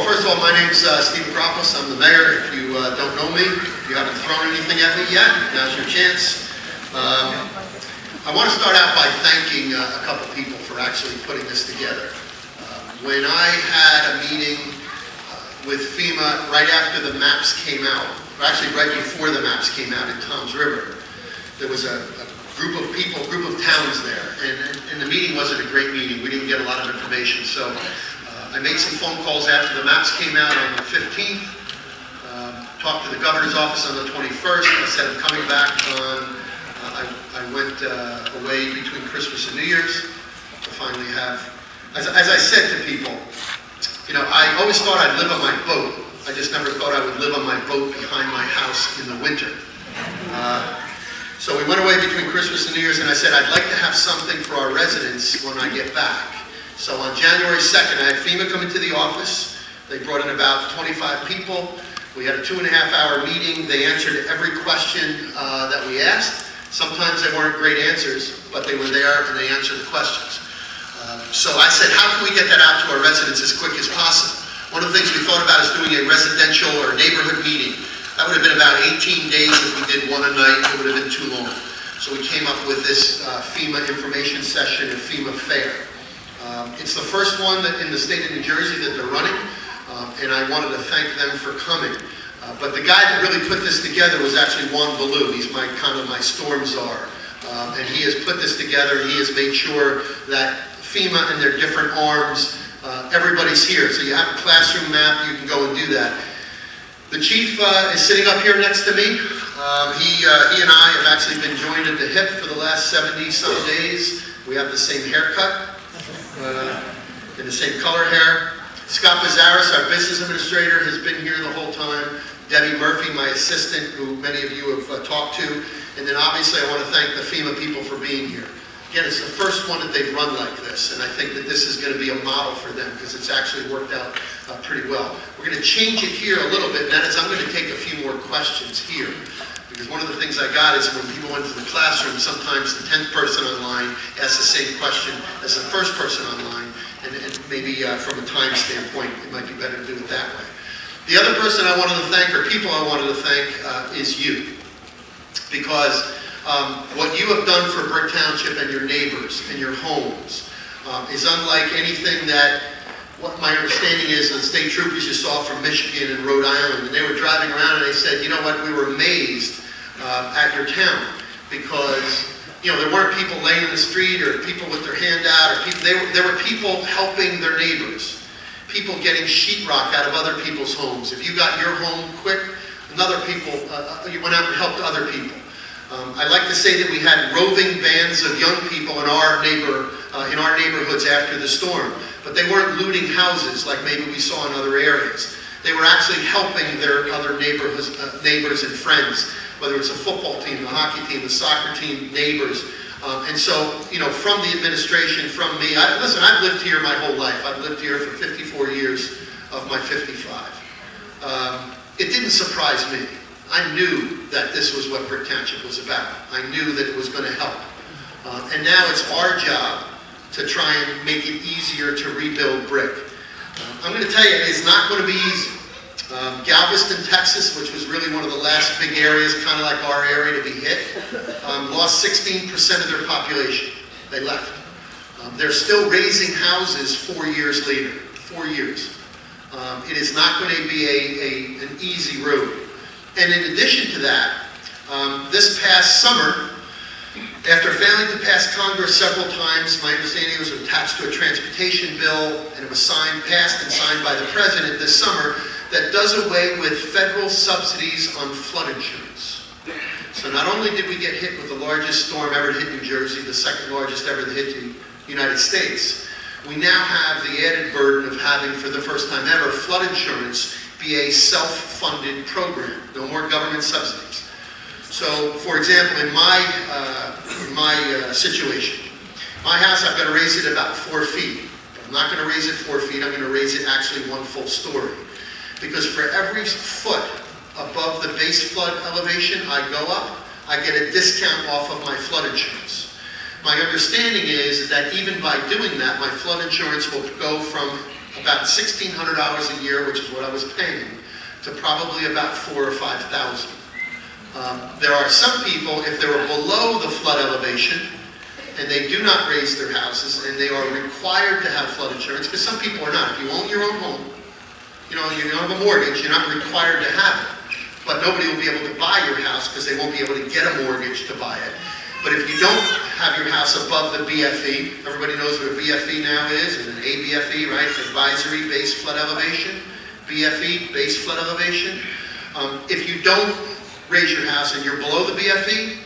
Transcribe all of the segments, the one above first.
First of all, my name's Steve Kropos. I'm the mayor. If you don't know me, if you haven't thrown anything at me yet, now's your chance. I want to start out by thanking a couple people for actually putting this together. When I had a meeting with FEMA right after the maps came out, or actually right before the maps came out in Toms River, there was a group of people, group of towns there, and the meeting wasn't a great meeting. We didn't get a lot of information, so I made some phone calls after the maps came out on the 15th, talked to the governor's office on the 21st. I said I'm coming back on, I went away between Christmas and New Year's to finally have, as I said to people, you know, I always thought I'd live on my boat. I just never thought I would live on my boat behind my house in the winter. So we went away between Christmas and New Year's, and I said I'd like to have something for our residents when I get back. So on January 2nd, I had FEMA come into the office. They brought in about 25 people. We had a 2.5-hour meeting. They answered every question that we asked. Sometimes they weren't great answers, but they were there and they answered the questions. So I said, how can we get that out to our residents as quick as possible? One of the things we thought about is doing a residential or neighborhood meeting. That would have been about 18 days if we did one a night. It would have been too long. So we came up with this FEMA information session at FEMA Fair. It's the first one that in the state of New Jersey that they're running, and I wanted to thank them for coming. But the guy that really put this together was actually Juan Ballou. He's kind of my storm czar. And he has put this together. He has made sure that FEMA and their different arms, everybody's here. So you have a classroom map, you can go and do that. The chief is sitting up here next to me. He and I have actually been joined at the hip for the last 70-some days. We have the same haircut. In the same color hair. Scott Pizarris, our business administrator, has been here the whole time. Debbie Murphy, my assistant, who many of you have talked to. And then obviously I want to thank the FEMA people for being here. Again, it's the first one that they've run like this, and I think that this is going to be a model for them because it's actually worked out pretty well. We're going to change it here a little bit, and that is I'm going to take a few more questions here. Because one of the things I got is when people went to the classroom, sometimes the 10th person online asks the same question as the first person online, and maybe from a time standpoint, it might be better to do it that way. The other person I wanted to thank, or people I wanted to thank, is you. Because what you have done for Brick Township and your neighbors and your homes is unlike anything that, what my understanding is, the state troopers you saw from Michigan and Rhode Island, and they were driving around and they said, you know what, we were amazed at your town, because you know there weren't people laying in the street or people with their hand out, or people, there were people helping their neighbors, people getting sheetrock out of other people's homes. If you got your home quick, you went out and helped other people. I like to say that we had roving bands of young people in our neighborhoods after the storm, but they weren't looting houses like maybe we saw in other areas. They were actually helping their other neighbors and friends, whether it's a football team, the hockey team, the soccer team, neighbors. And so, you know, from the administration, from me, listen, I've lived here my whole life. I've lived here for 54 years of my 55. It didn't surprise me. I knew that this was what Brick Township was about. I knew that it was going to help. And now it's our job to try and make it easier to rebuild brick. I'm going to tell you, it's not going to be easy. Galveston, Texas, which was really one of the last big areas, kind of like our area, to be hit, lost 16% of their population. They left. They're still raising houses 4 years later. 4 years. It is not going to be an easy road. And in addition to that, this past summer, after failing to pass Congress several times, my understanding was attached to a transportation bill, and it was passed and signed by the president this summer, that does away with federal subsidies on flood insurance. So not only did we get hit with the largest storm ever to hit New Jersey, the second largest ever to hit the United States, we now have the added burden of having, for the first time ever, flood insurance be a self-funded program. No more government subsidies. So, for example, in my situation, my house, I've got to raise it about 4 feet. I'm not going to raise it 4 feet. I'm going to raise it actually 1 full story. Because for every foot above the base flood elevation I go up, I get a discount off of my flood insurance. My understanding is that even by doing that, my flood insurance will go from about $1,600 a year, which is what I was paying, to probably about $4,000 or $5,000. There are some people, if they were below the flood elevation, and they do not raise their houses, and they are required to have flood insurance, because some people are not. If you own your own home, you don't have a mortgage, you're not required to have it. But nobody will be able to buy your house because they won't be able to get a mortgage to buy it. But if you don't have your house above the BFE, everybody knows what a BFE now is, and an ABFE, right? Advisory Base Flood Elevation, BFE, Base Flood Elevation. If you don't raise your house and you're below the BFE,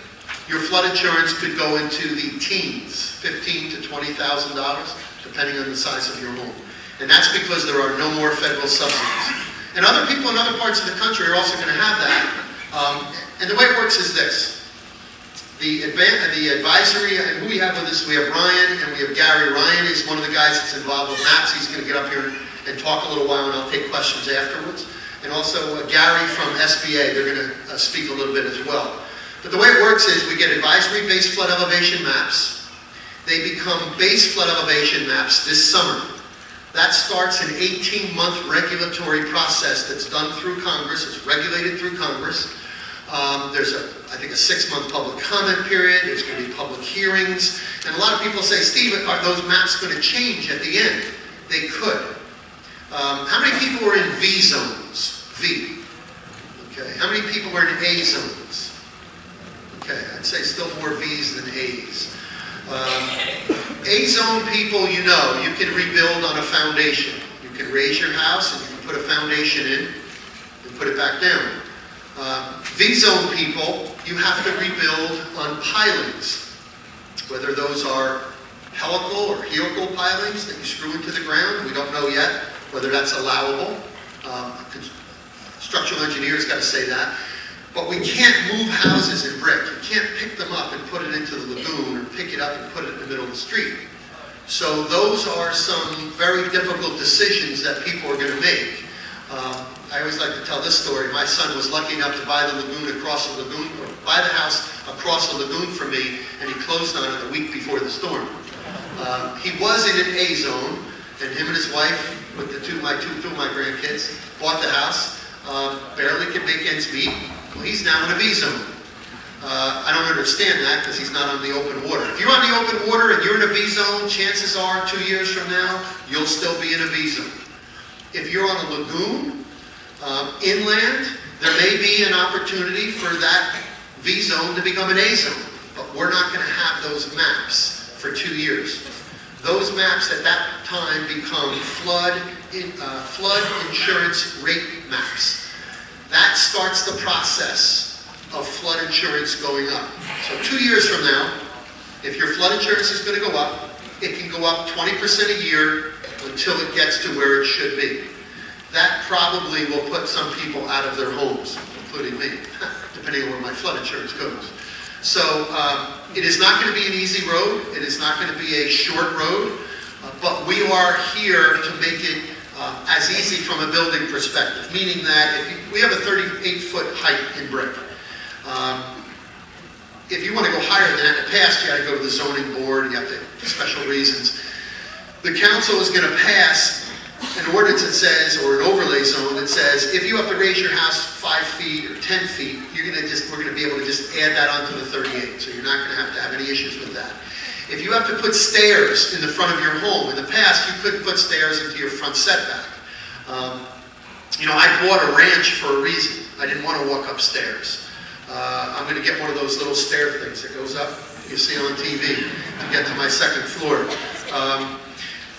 your flood insurance could go into the teens, $15,000 to $20,000, depending on the size of your home. And that's because there are no more federal subsidies. And other people in other parts of the country are also going to have that. And the way it works is this. The advisory, and who we have with us, we have Ryan and we have Gary. Ryan is one of the guys that's involved with MAPS. He's going to get up here and talk a little while, and I'll take questions afterwards. And also Gary from SBA, they're going to speak a little bit as well. But the way it works is we get advisory base flood elevation maps. They become base flood elevation maps this summer. That starts an 18-month regulatory process that's done through Congress. It's regulated through Congress. There's I think a 6-month public comment period. There's going to be public hearings. And a lot of people say, Steve, are those maps going to change at the end? They could. How many people were in V zones? V. Okay. How many people were in A zones? Okay. I'd say still more V's than A's. A zone people, you know, you can rebuild on a foundation. You can raise your house and you can put a foundation in and put it back down. V-zone people, you have to rebuild on pilings, whether those are helical or helical pilings that you screw into the ground. We don't know yet whether that's allowable. Structural engineers got to say that. But we can't move houses in brick. You can't pick them up and put it into the lagoon or pick it up and put it in the middle of the street. So those are some very difficult decisions that people are going to make. I always like to tell this story. My son was lucky enough to buy the lagoon across the lagoon, or buy the house across the lagoon from me, and he closed on it a week before the storm. He was in an A zone, and him and his wife, with two of my grandkids, bought the house. Barely could make ends meet. Well, he's now in a V zone. I don't understand that because he's not on the open water. If you're on the open water and you're in a V zone, chances are 2 years from now, you'll still be in a V zone. If you're on a lagoon, inland, there may be an opportunity for that V zone to become an A zone, but we're not going to have those maps for 2 years. Those maps at that time become flood insurance rate maps. That starts the process of flood insurance going up. So 2 years from now, if your flood insurance is going to go up, it can go up 20% a year until it gets to where it should be. That probably will put some people out of their homes, including me, depending on where my flood insurance goes. So it is not going to be an easy road. It is not going to be a short road, but we are here to make it as easy from a building perspective, meaning that we have a 38-foot height in brick. If you want to go higher than that, in the past you had to go to the zoning board, and you have to, for special reasons. The council is going to pass an ordinance that says, or an overlay zone that says, if you have to raise your house 5 feet or 10 feet, we're going to be able to just add that onto the 38. So you're not going to have any issues with that. If you have to put stairs in the front of your home, in the past you couldn't put stairs into your front setback. You know, I bought a ranch for a reason. I didn't want to walk upstairs. I'm going to get one of those little stair things that goes up, you see on TV, to get to my second floor.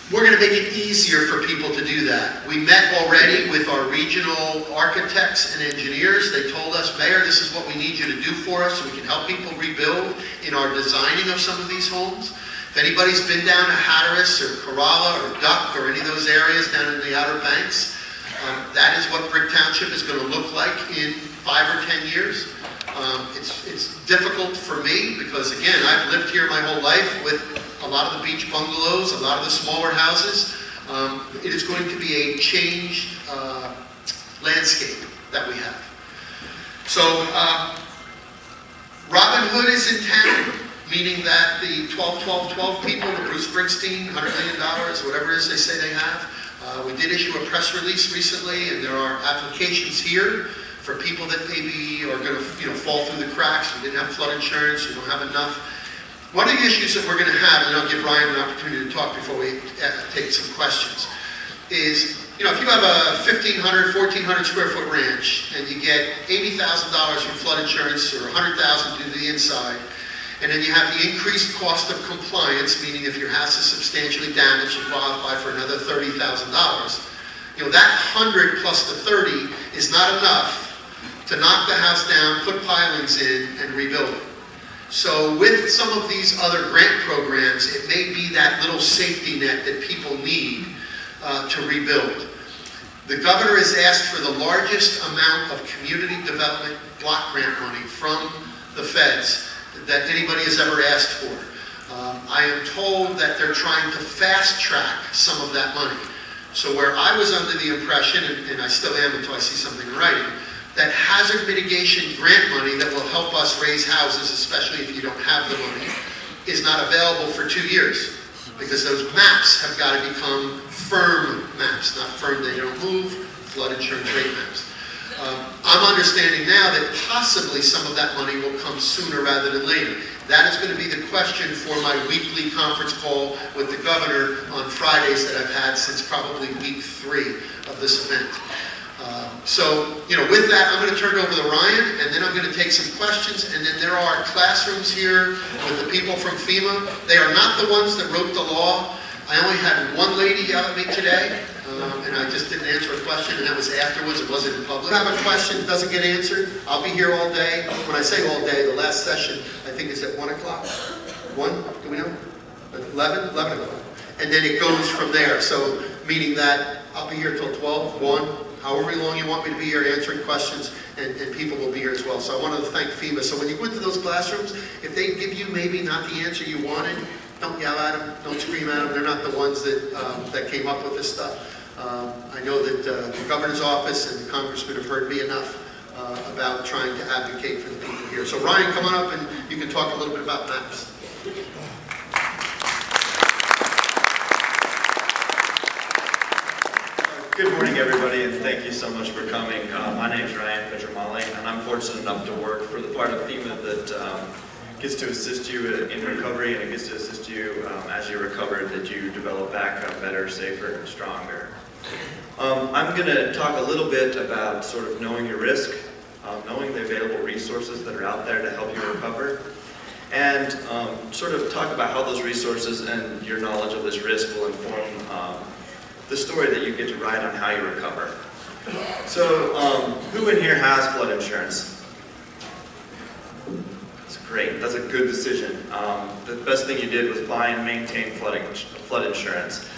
We're going to make it easier for people to do that. We met already with our regional architects and engineers. They told us, Mayor, this is what we need you to do for us so we can help people rebuild in our designing of some of these homes. If anybody's been down to Hatteras or Corolla or Duck or any of those areas down in the Outer Banks, that is what Brick Township is going to look like in 5 or 10 years. It's difficult for me because, again, I've lived here my whole life with a lot of the beach bungalows, a lot of the smaller houses. It is going to be a changed landscape that we have. So Robin Hood is in town, meaning that the 12-12-12 people, the Bruce Springsteen, $100 million, whatever it is they say they have, We did issue a press release recently, and there are applications here for people that maybe are going to fall through the cracks. You didn't have flood insurance, you don't have enough. One of the issues that we're going to have, and I'll give Ryan an opportunity to talk before we take some questions, is if you have a 1,500, 1,400 square foot ranch and you get $80,000 from flood insurance or $100,000 due to the inside, and then you have the increased cost of compliance, meaning if your house is substantially damaged, you qualify for another $30,000. That 100 plus the 30 is not enough to knock the house down, put pilings in, and rebuild it. So with some of these other grant programs, it may be that little safety net that people need to rebuild. The governor has asked for the largest amount of community development block grant money from the feds that anybody has ever asked for. I am told that they're trying to fast track some of that money. So where I was under the impression, and I still am until I see something in writing, that hazard mitigation grant money that will help us raise houses, especially if you don't have the money, is not available for 2 years. Because those maps have got to become firm maps, not firm they don't move, flood insurance rate maps. I'm understanding now that possibly some of that money will come sooner rather than later. That is going to be the question for my weekly conference call with the governor on Fridays that I've had since probably week 3 of this event. With that, I'm going to turn it over to Ryan, and then I'm going to take some questions, and then there are classrooms here with the people from FEMA. They are not the ones that wrote the law. I only had one lady yell at me today, and I just didn't answer a question, and that was afterwards. It wasn't in public. If I have a question that doesn't get answered, I'll be here all day. When I say all day, the last session, I think, is at 1 o'clock. 1? Do we know? 11? 11 o'clock. And then it goes from there. So, meaning that I'll be here till 12, 1, however long you want me to be here answering questions, and people will be here as well. So I wanted to thank FEMA. So when you go into those classrooms, if they give you maybe not the answer you wanted, don't yell at them, don't scream at them. They're not the ones that came up with this stuff. I know that the governor's office and the congressman have heard me enough about trying to advocate for the people here. So Ryan, come on up and you can talk a little bit about maps. Good morning, everybody, and thank you so much for coming. My name is Ryan Pedramale, and I'm fortunate enough to work for the part of FEMA that gets to assist you in recovery, and it gets to assist you as you recover, that you develop back better, safer, and stronger. I'm going to talk a little bit about sort of knowing your risk, knowing the available resources that are out there to help you recover, and sort of talk about how those resources and your knowledge of this risk will inform the story that you get to write on how you recover. So, who in here has flood insurance? That's great. That's a good decision. The best thing you did was buy and maintain flood insurance.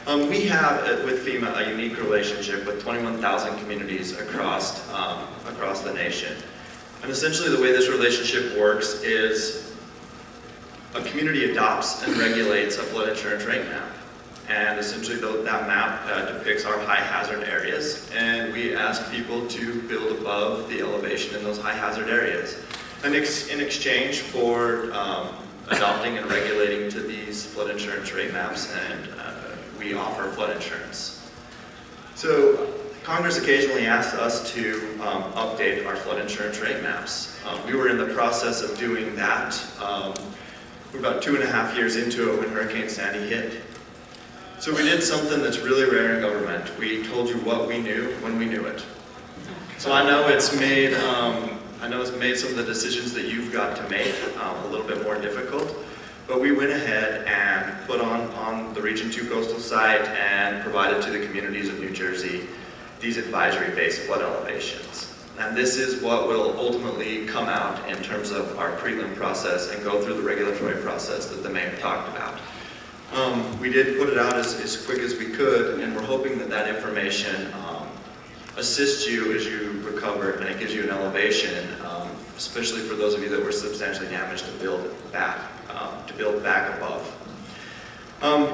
We have, with FEMA, a unique relationship with 21,000 communities across the nation. And essentially the way this relationship works is a community adopts and regulates a flood insurance rate map. And essentially that map depicts our high hazard areas, and we ask people to build above the elevation in those high hazard areas. And in exchange for adopting and regulating to these flood insurance rate maps, and we offer flood insurance. So Congress occasionally asks us to update our flood insurance rate maps. We were in the process of doing that. We're about 2.5 years into it when Hurricane Sandy hit. So we did something that's really rare in government. We told you what we knew when we knew it. So I know it's made some of the decisions that you've got to make a little bit more difficult, but we went ahead and put on the Region 2 coastal site and provided to the communities of New Jersey these advisory-based flood elevations. And this is what will ultimately come out in terms of our prelim process and go through the regulatory process that the mayor talked about. We did put it out as quick as we could, and we're hoping that that information assists you as you recover, and it gives you an elevation, especially for those of you that were substantially damaged, to build back above.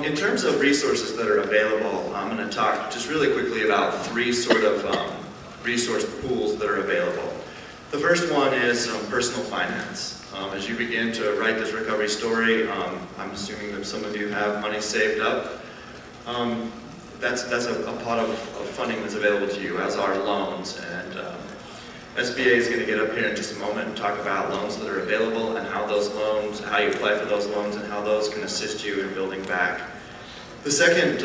In terms of resources that are available, I'm going to talk just really quickly about 3 sort of resource pools that are available. The first one is personal finance. As you begin to write this recovery story, I'm assuming that some of you have money saved up. that's a pot of funding that's available to you, as are loans. And SBA is going to get up here in just a moment and talk about loans that are available and how those loans, how you apply for those loans, and how those can assist you in building back. The second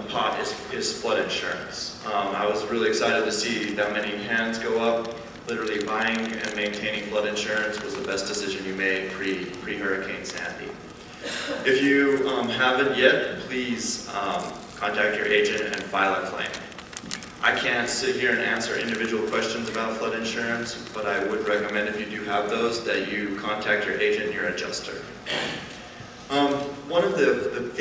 pot is flood insurance. I was really excited to see that many hands go up. Literally buying and maintaining flood insurance was the best decision you made pre-Hurricane Sandy. If you haven't yet, please contact your agent and file a claim. I can't sit here and answer individual questions about flood insurance, but I would recommend, if you do have those, that you contact your agent and your adjuster. One of the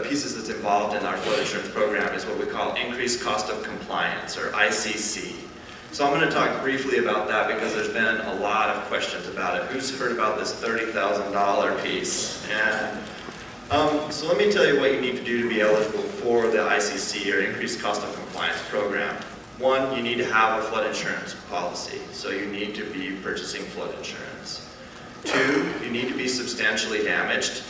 pieces that's involved in our flood insurance program is what we call increased cost of compliance, or ICC. So I'm going to talk briefly about that because there's been a lot of questions about it. Who's heard about this $30,000 piece? And so let me tell you what you need to do to be eligible for the ICC, or Increased Cost of Compliance program. One, you need to have a flood insurance policy, so you need to be purchasing flood insurance. Two, you need to be substantially damaged,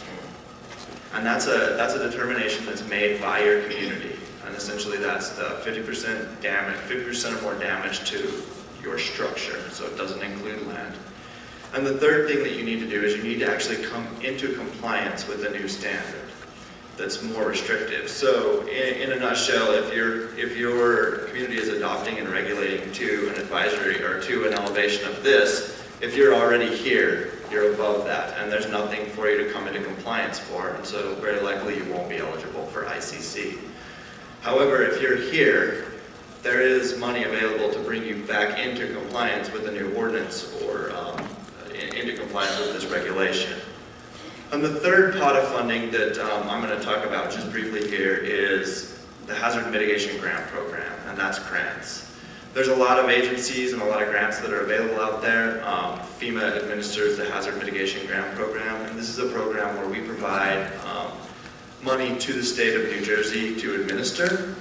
and that's a determination that's made by your community. And essentially that's the 50% damage, 50% or more damage to your structure, so it doesn't include land. And the third thing that you need to do is you need to actually come into compliance with a new standard that's more restrictive. So in a nutshell, if your community is adopting and regulating to an advisory or to an elevation of this, if you're already here, you're above that, and there's nothing for you to come into compliance for, and so very likely you won't be eligible for ICC. However, if you're here, there is money available to bring you back into compliance with the new ordinance, or into compliance with this regulation. And the third pot of funding that I'm going to talk about just briefly here is the Hazard Mitigation Grant Program, and that's grants. There's a lot of agencies and a lot of grants that are available out there. FEMA administers the Hazard Mitigation Grant Program, and this is a program where we provide money to the state of New Jersey to administer.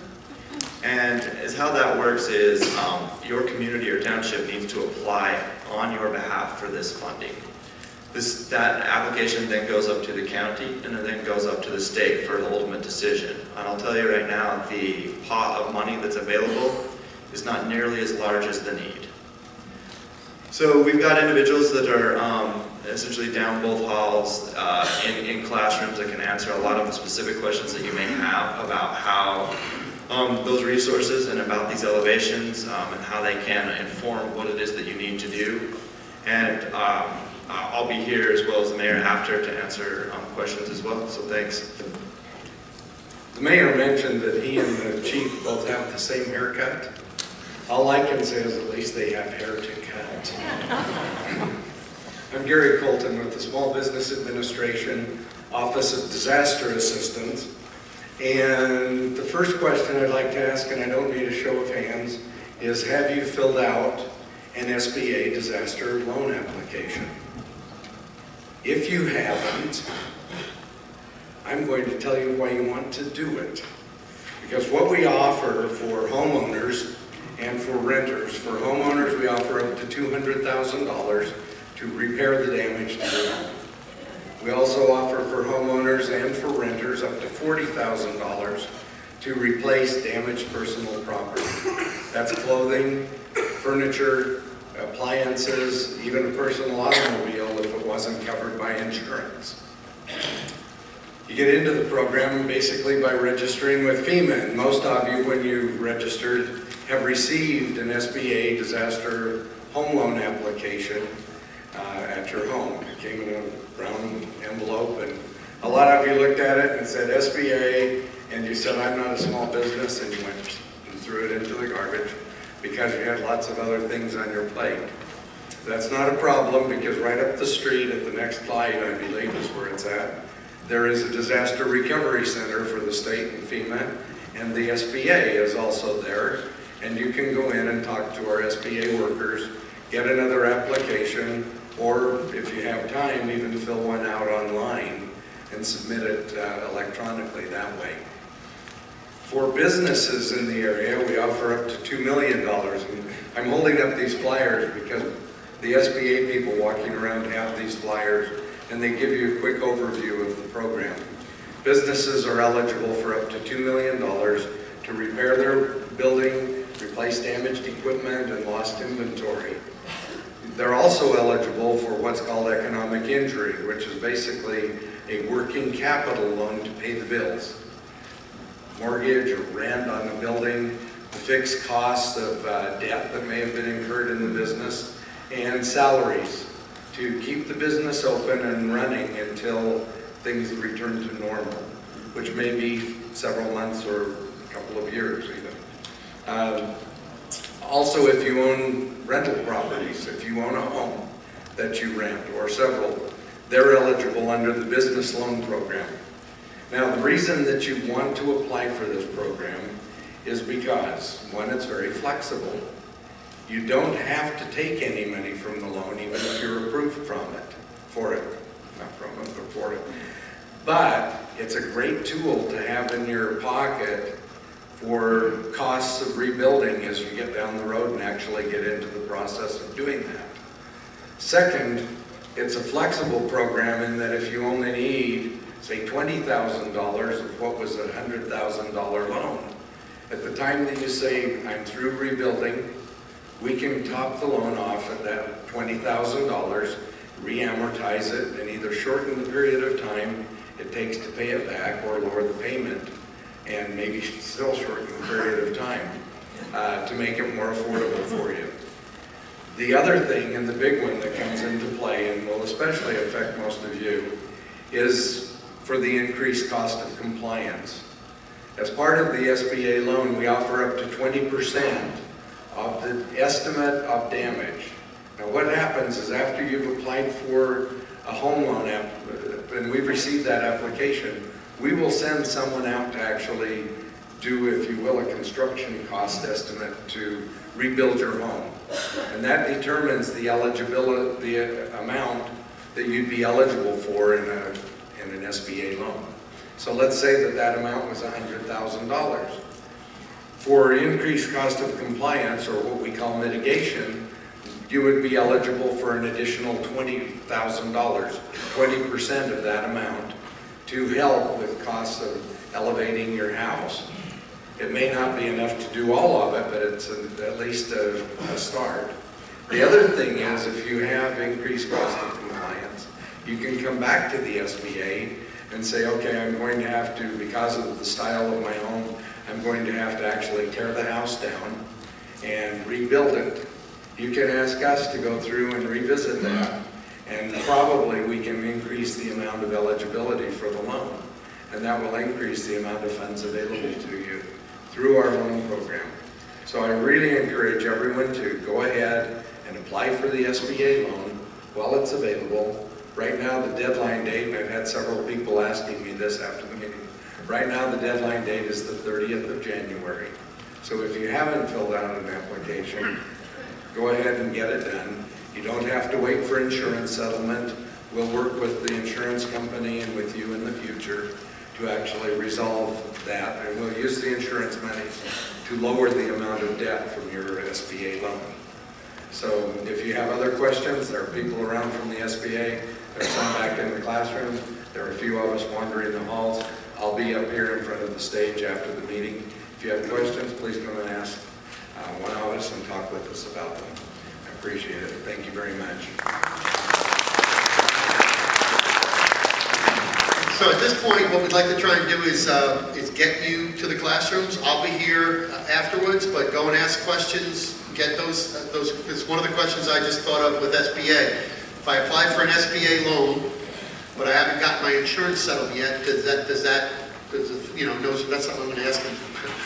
And how that works is your community or township needs to apply on your behalf for this funding. That application then goes up to the county, and it then goes up to the state for an ultimate decision. And I'll tell you right now, the pot of money that's available is not nearly as large as the need. So we've got individuals that are essentially down both halls in classrooms that can answer a lot of the specific questions that you may have about how those resources and about these elevations and how they can inform what it is that you need to do. And I'll be here as well as the mayor after to answer questions as well, so thanks. The mayor mentioned that he and the chief both have the same haircut. All I can say is at least they have hair to cut. I'm Gary Colton with the Small Business Administration Office of Disaster Assistance. And the first question I'd like to ask, and I don't need a show of hands, is have you filled out an SBA disaster loan application? If you haven't, I'm going to tell you why you want to do it. Because what we offer for homeowners and for renters, for homeowners we offer up to $200,000 to repair the damage to your home. We also offer for homeowners and for renters up to $40,000 to replace damaged personal property. That's clothing, furniture, appliances, even a personal automobile if it wasn't covered by insurance. You get into the program basically by registering with FEMA, and most of you, when you registered, have received an SBA disaster home loan application at your home. It came in a brown envelope, and a lot of you looked at it and said SBA, and you said, I'm not a small business, and you went and threw it into the garbage because you had lots of other things on your plate. That's not a problem, because right up the street at the next light, I believe is where it's at, there is a disaster recovery center for the state and FEMA, and the SBA is also there, and you can go in and talk to our SBA workers, get another application, or if you have time, even fill one out online and submit it electronically that way. For businesses in the area, we offer up to $2 million. And I'm holding up these flyers because the SBA people walking around have these flyers, and they give you a quick overview of the program. Businesses are eligible for up to $2 million to repair their building, replace damaged equipment, and lost inventory. They're also eligible for what's called economic injury, which is basically a working capital loan to pay the bills. Mortgage or rent on the building, the fixed costs of debt that may have been incurred in the business, and salaries to keep the business open and running until things return to normal, which may be several months or a couple of years even. Also, if you own rental properties, if you own a home that you rent or several, they're eligible under the business loan program. Now, the reason that you want to apply for this program is because, one, it's very flexible. You don't have to take any money from the loan, even if you're approved for it. Not from it, but for it. But it's a great tool to have in your pocket for costs of rebuilding as you get down the road and actually get into the process of doing that. Second, it's a flexible program in that if you only need, say, $20,000 of what was a $100,000 loan, at the time that you say, I'm through rebuilding, we can top the loan off at that $20,000, re-amortize it, and either shorten the period of time it takes to pay it back or lower the payment, and maybe still shorten the period of time to make it more affordable for you. The other thing, and the big one that comes into play, and will especially affect most of you, is for the increased cost of compliance. As part of the SBA loan, we offer up to 20% of the estimate of damage. Now what happens is after you've applied for a home loan and we've received that application, we will send someone out to actually do, if you will, a construction cost estimate to rebuild your home. And that determines the eligibility, the amount that you'd be eligible for in an SBA loan. So let's say that that amount was $100,000. For increased cost of compliance, or what we call mitigation, you would be eligible for an additional $20,000, 20% of that amount, to help with costs of elevating your house. It may not be enough to do all of it, but it's at least a start. The other thing is, if you have increased cost of compliance, you can come back to the SBA and say, okay, I'm going to have to, because of the style of my home, I'm going to have to actually tear the house down and rebuild it. You can ask us to go through and revisit that, and probably we can increase the amount of eligibility for the loan, and that will increase the amount of funds available to you through our loan program. So I really encourage everyone to go ahead and apply for the SBA loan while it's available. Right now the deadline date, and I've had several people asking me this after the meeting, right now the deadline date is the 30th of January. So if you haven't filled out an application, go ahead and get it done. You don't have to wait for insurance settlement. We'll work with the insurance company and with you in the future to actually resolve that, and we'll use the insurance money to lower the amount of debt from your SBA loan. So if you have other questions, there are people around from the SBA. There's some back in the classroom. There are a few of us wandering the halls. I'll be up here in front of the stage after the meeting. If you have questions, please come and ask one of us and talk with us about them. I appreciate it. Thank you very much. So at this point, what we'd like to try and do is get you to the classrooms. I'll be here afterwards, but go and ask questions. Get those. It's one of the questions I just thought of with SBA. If I apply for an SBA loan, but I haven't got my insurance settled yet, does you know, that's something I'm going to ask him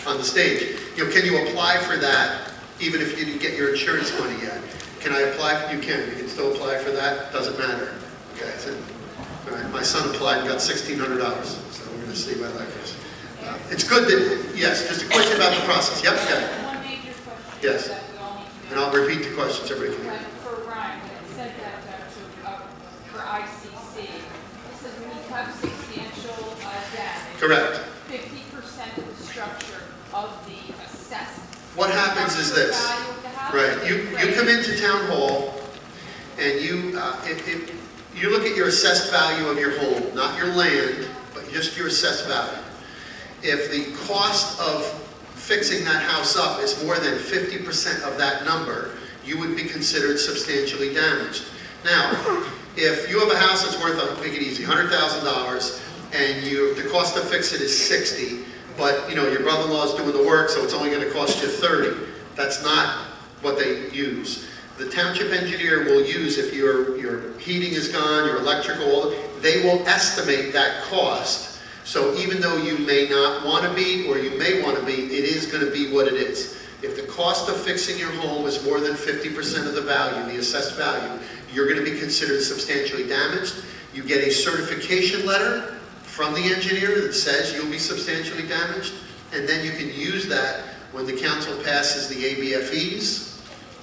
on the stage. You know, can you apply for that even if you didn't get your insurance money yet? Can I apply? You can. You can still apply for that. Doesn't matter. Okay. So, all right. My son applied and got $1,600. So we're going to see about that goes. It's good that yes. Just a question about the process. Yep. Okay. One major question. Yes. That we all need to And I'll repeat the questions. Everybody can hear. For Ryan, it said that for ICC, it says when you have substantial damage. Correct. 50% of the structure of the assessed. What happens is this. Value of the house. Right. You come into town hall and you look at your assessed value of your home, not your land, but just your assessed value. If the cost of fixing that house up is more than 50% of that number, you would be considered substantially damaged. Now, if you have a house that's worth, I'll make it easy, $100,000, and the cost to fix it is $60,000, but your brother-in-law is doing the work, so it's only going to cost you $30,000. That's not what they use. The township engineer will use, if your heating is gone, your electrical, they will estimate that cost. So even though you may not want to be, or you may want to be, it is going to be what it is. If the cost of fixing your home is more than 50% of the value, the assessed value, you're going to be considered substantially damaged. You get a certification letter from the engineer that says you'll be substantially damaged, and then you can use that when the council passes the ABFEs,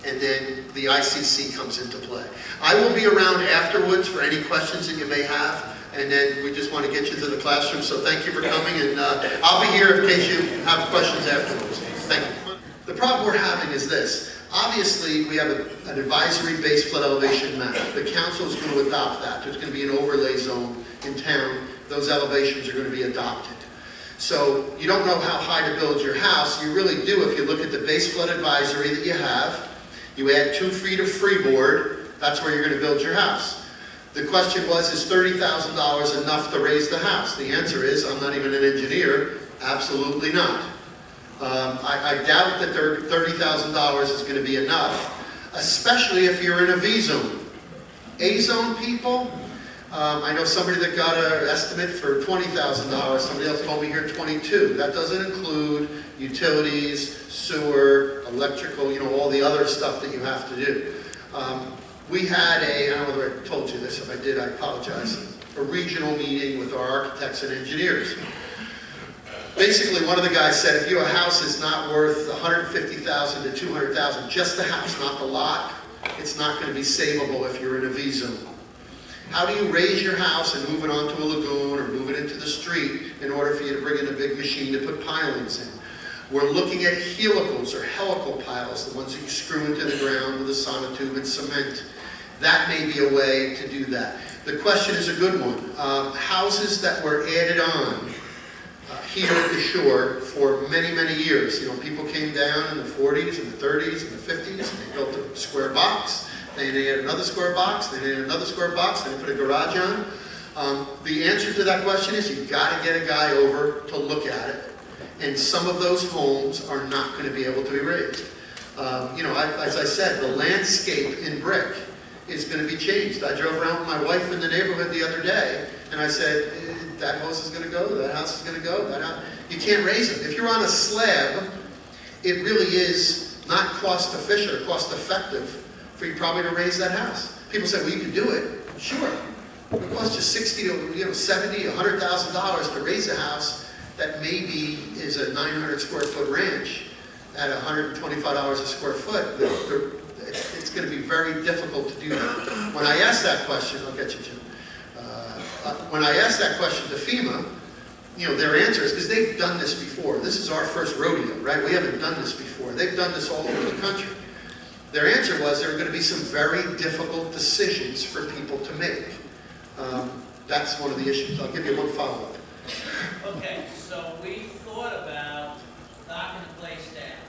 and then the ICC comes into play. I will be around afterwards for any questions that you may have, and then we just want to get you to the classroom, so thank you for coming, and I'll be here in case you have questions afterwards. Thank you. The problem we're having is this. Obviously, we have an advisory-based flood elevation map. The council is going to adopt that. There's going to be an overlay zone in town. Those elevations are going to be adopted. So you don't know how high to build your house. You really do if you look at the base flood advisory that you have. You add 2 feet of freeboard. That's where you're going to build your house. The question was, is $30,000 enough to raise the house? The answer is, I'm not even an engineer, absolutely not. I doubt that $30,000 is going to be enough, especially if you're in a V zone. A zone people, I know somebody that got an estimate for $20,000. Somebody else told me here $22,000. That doesn't include utilities, sewer, electrical, all the other stuff that you have to do. We had I don't know whether I told you this. If I did, I apologize. A regional meeting with our architects and engineers. Basically, one of the guys said, if your house is not worth $150,000 to $200,000, just the house, not the lot, it's not going to be savable if you're in a V zone. How do you raise your house and move it onto a lagoon or move it into the street in order for you to bring in a big machine to put pilings in? We're looking at helicals or helical piles, the ones that you screw into the ground with a sonotube and cement. That may be a way to do that. The question is a good one. Houses that were added on here at the shore for many, many years. People came down in the 40s and the 30s and the 50s, and they built a square box. Then they added another square box, then they added another square box, then they put a garage on. The answer to that question is you've got to get a guy over to look at it. And some of those homes are not going to be able to be raised. As I said, the landscape in brick is going to be changed. I drove around with my wife in the neighborhood the other day, and I said, that house is going to go, that house is going to go, that house. You can't raise them. If you're on a slab, it really is not cost efficient or cost effective for you probably to raise that house. People say, well, you can do it. Sure. It costs you $60,000 to $70,000, $100,000 to raise a house that maybe is a 900 square foot ranch at $125 a square foot. It's going to be very difficult to do that. When I asked that question, I'll get you, Jim. When I asked that question to FEMA, their answer is, because they've done this before. This is our first rodeo, right? We haven't done this before. They've done this all over the country. Their answer was there are going to be some very difficult decisions for people to make. That's one of the issues. I'll give you one follow-up. Okay, so we thought about knocking the place down.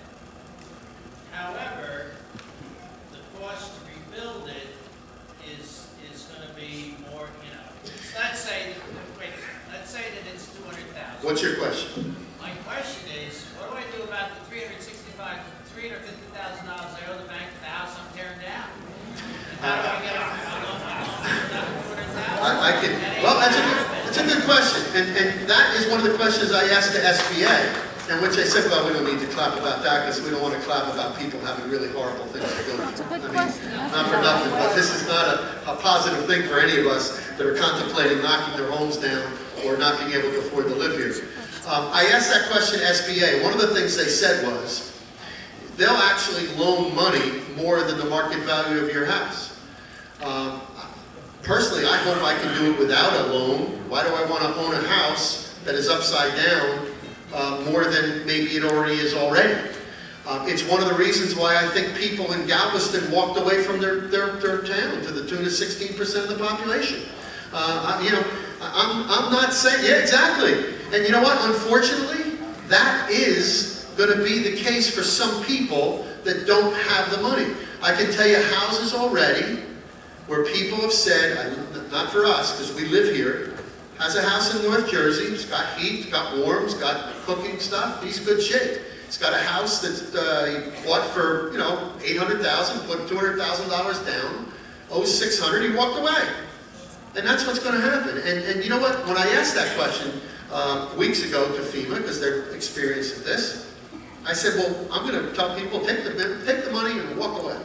However, the cost to rebuild it is going to be more, let's say that it's $200,000. What's your question? My question is, what do I do about the $350,000 I owe the bank for the house I'm tearing down? How do I get $200,000? Well, that's a good question, and that is one of the questions I asked the SBA. And which they said, well, we don't need to clap about that because we don't want to clap about people having really horrible things to go through. Not for nothing, but this is not a positive thing for any of us that are contemplating knocking their homes down or not being able to afford to live here. I asked that question to SBA. One of the things they said was, they'll actually loan money more than the market value of your house. Personally, I hope I can do it without a loan. Why do I want to own a house that is upside down more than maybe it already is already? It's one of the reasons why I think people in Galveston walked away from their town to the tune of 16% of the population. I'm not saying, yeah, exactly. And you know what? Unfortunately, that is going to be the case for some people that don't have the money. I can tell you houses already where people have said, not for us, because we live here, has a house in North Jersey, it's got heat, it's got warm, it's got cooking stuff, he's in good shape. He's got a house that he bought for, you know, $800,000, put $200,000 down, owes $600, he walked away. And that's what's going to happen. And you know what? When I asked that question weeks ago to FEMA, because they're experienced at this, I said, well, I'm going to tell people, take the money and walk away.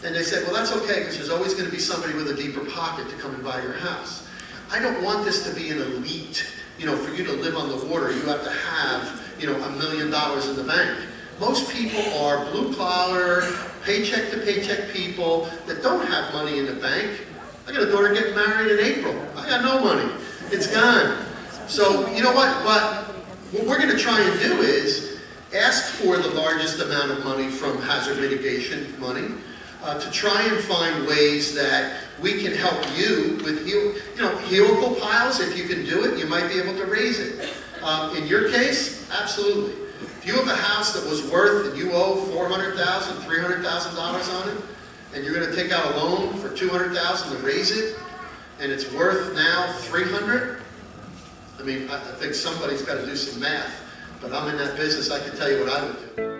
And they said, well, that's okay, because there's always going to be somebody with a deeper pocket to come and buy your house. I don't want this to be an elite, you know, for you to live on the water, you have to have, you know, $1 million in the bank. Most people are blue-collar, paycheck-to-paycheck people that don't have money in the bank. I got a daughter getting married in April. I got no money. It's gone. So, you know what we're going to try and do is ask for the largest amount of money from hazard mitigation money to try and find ways that we can help you with, helical piles. If you can do it, you might be able to raise it. In your case, absolutely. If you have a house that was worth and you owe $400,000, $300,000 on it, and you're going to take out a loan for $200,000 to raise it, and it's worth now $300,000, I mean, I think somebody's got to do some math. But I'm in that business, I can tell you what I would do.